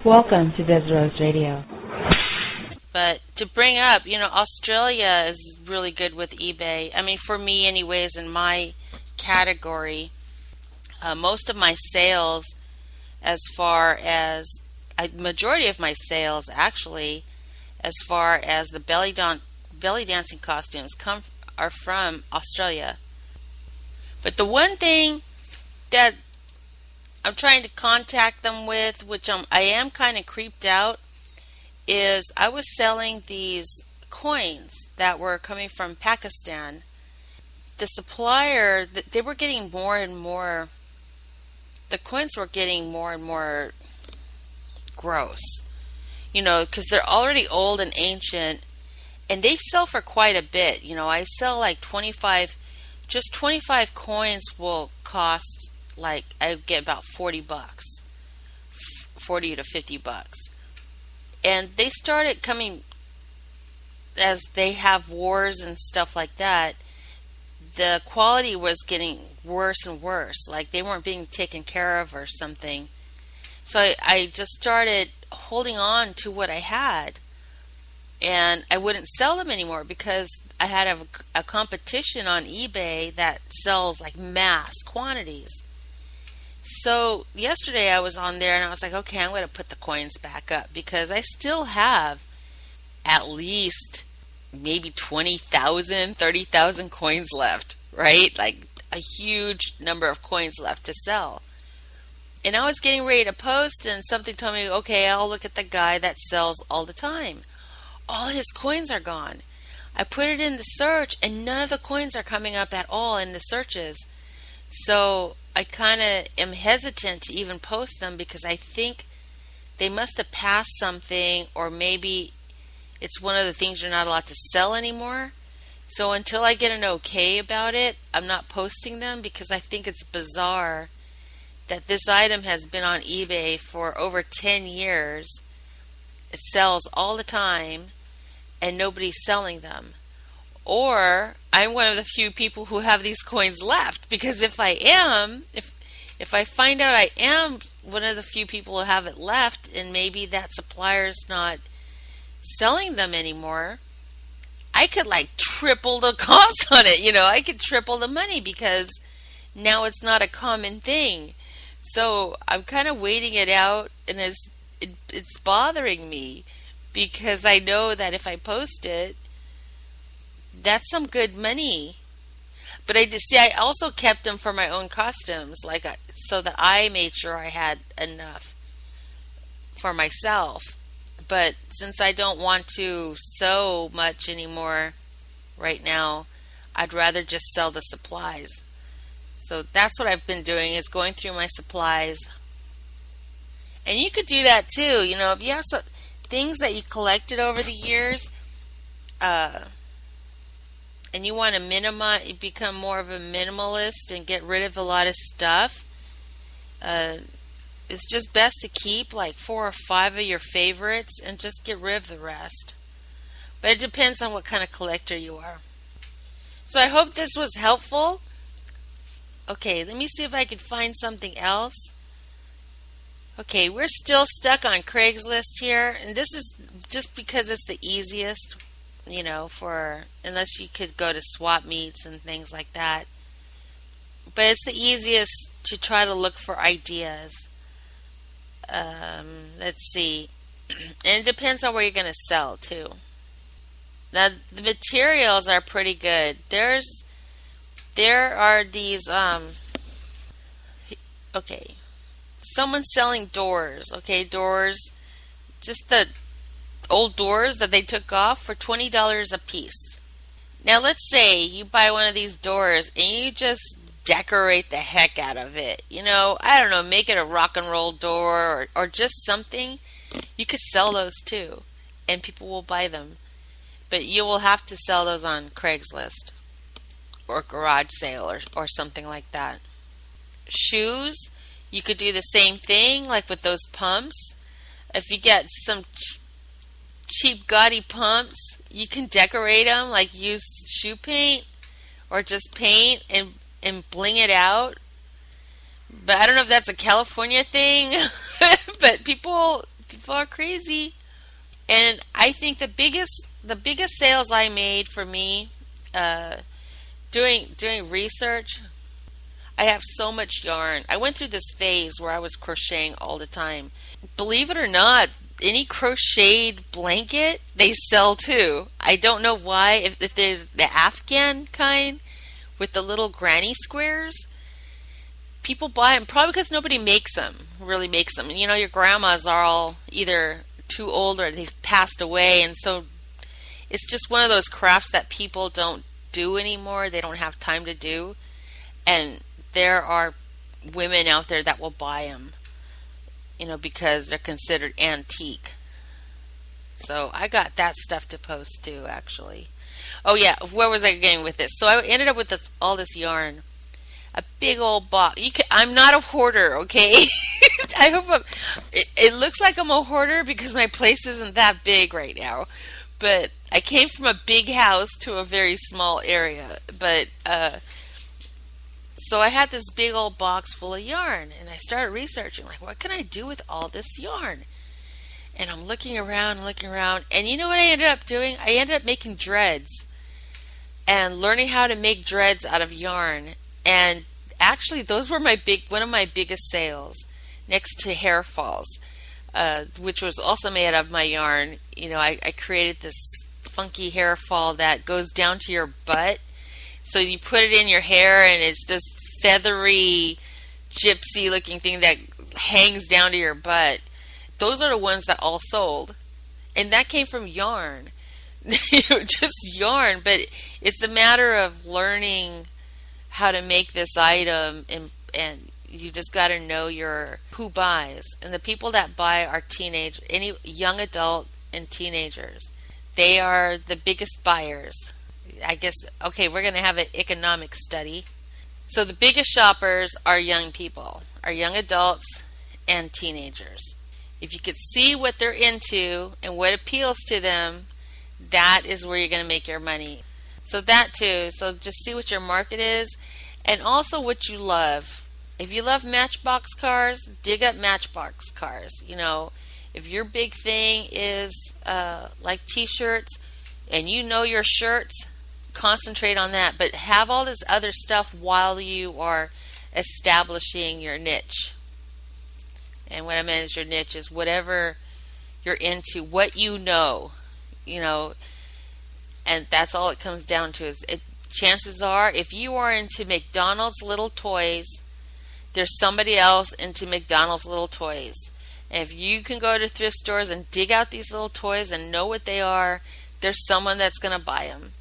Welcome to Desrose Radio. But to bring up, Australia is really good with eBay. I mean, for me anyways, in my category, most of my sales, as far as, majority of my sales actually, as far as the belly dancing costumes are from Australia. But the one thing that I'm trying to contact them with, which I am kind of creeped out, is I was selling these coins that were coming from Pakistan. The supplier, they were getting more and more, the coins were getting more and more gross, because they're already old and ancient, and they sell for quite a bit. I sell like 25 coins will cost, like, I get about $40, $40 to $50. And they started coming, as they have wars and stuff like that, the quality was getting worse and worse, like they weren't being taken care of or something. So I just started holding on to what I had, and I wouldn't sell them anymore because I had a competition on eBay that sells like mass quantities. So yesterday I was on there and I was like, okay, I'm going to put the coins back up because I still have at least maybe 20,000, 30,000 coins left, right? Like a huge number of coins left to sell. And I was getting ready to post and something told me, okay, I'll look at the guy that sells all the time. All his coins are gone. I put it in the search and none of the coins are coming up at all in the searches. So I kind of am hesitant to even post them because I think they must have passed something, or maybe it's one of the things you're not allowed to sell anymore. So until I get an okay about it, I'm not posting them because I think it's bizarre that this item has been on eBay for over 10 years. It sells all the time and nobody's selling them. Or I'm one of the few people who have these coins left, because if I find out I am one of the few people who have it left and maybe that supplier's not selling them anymore, I could like triple the cost on it. I could triple the money because now it's not a common thing. So I'm kind of waiting it out, and it's bothering me because I know that if I post it, that's some good money. But I also kept them for my own costumes, so that I made sure I had enough for myself. But since I don't want to sew much anymore right now, I'd rather just sell the supplies. So that's what I've been doing, is going through my supplies. And you could do that too. If you have things that you collected over the years, and you want to become more of a minimalist and get rid of a lot of stuff, it's just best to keep like 4 or 5 of your favorites and just get rid of the rest. But it depends on what kind of collector you are. So I hope this was helpful. Okay, let me see if I can find something else. Okay, we're still stuck on Craigslist here, and this is just because it's the easiest, unless you could go to swap meets and things like that. But it's the easiest to try to look for ideas. Let's see. And it depends on where you're going to sell too. Now the materials are pretty good. There are these okay. Someone's selling doors. Okay, doors, just the old doors that they took off for $20 a piece. Now let's say you buy one of these doors and you just decorate the heck out of it. I don't know, make it a rock and roll door or just something. You could sell those too, and people will buy them. But you will have to sell those on Craigslist or garage sale or something like that. Shoes, you could do the same thing, like with those pumps. If you get some cheap gaudy pumps, you can decorate them, like use shoe paint or just paint and bling it out. But I don't know if that's a California thing, but people People are crazy. And I think the biggest sales I made for me, uh, doing research. I have so much yarn. I went through this phase where I was crocheting all the time. Believe it or not, any crocheted blanket they sell too. I don't know why. If they're the Afghan kind with the little granny squares, people buy them probably because nobody makes them, really makes them. And your grandmas are all either too old or they've passed away, and so it's just one of those crafts that people don't do anymore. They don't have time to do, and there are women out there that will buy them, because they're considered antique. So I got that stuff to post too, actually. Oh yeah, where was I going with this? So I ended up with all this yarn, a big old box. I'm not a hoarder, okay? I hope it looks like I'm a hoarder because my place isn't that big right now. But I came from a big house to a very small area. But so I had this big old box full of yarn, and I started researching, like, what can I do with all this yarn? And I'm looking around, and you know what I ended up doing? I ended up making dreads and learning how to make dreads out of yarn. And actually, those were one of my biggest sales, next to hair falls, which was also made out of my yarn. I created this funky hair fall that goes down to your butt. So you put it in your hair, and it's this feathery, gypsy looking thing that hangs down to your butt. Those are the ones that all sold. And that came from yarn. Just yarn. But it's a matter of learning how to make this item, and you just got to know who buys. And the people that buy are any young adult and teenagers. They are the biggest buyers. I guess, okay, we're going to have an economic study. So the biggest shoppers are young people, are young adults and teenagers. If you could see what they're into and what appeals to them, that is where you're going to make your money. So that too. So just see what your market is, and also what you love. If you love Matchbox cars, dig up Matchbox cars. If your big thing is like t-shirts, and your shirts, concentrate on that. But have all this other stuff while you are establishing your niche. And what I meant is your niche is whatever you're into, what and that's all it comes down to. Chances are, if you are into McDonald's little toys, there's somebody else into McDonald's little toys. And if you can go to thrift stores and dig out these little toys and know what they are, there's someone that's going to buy them.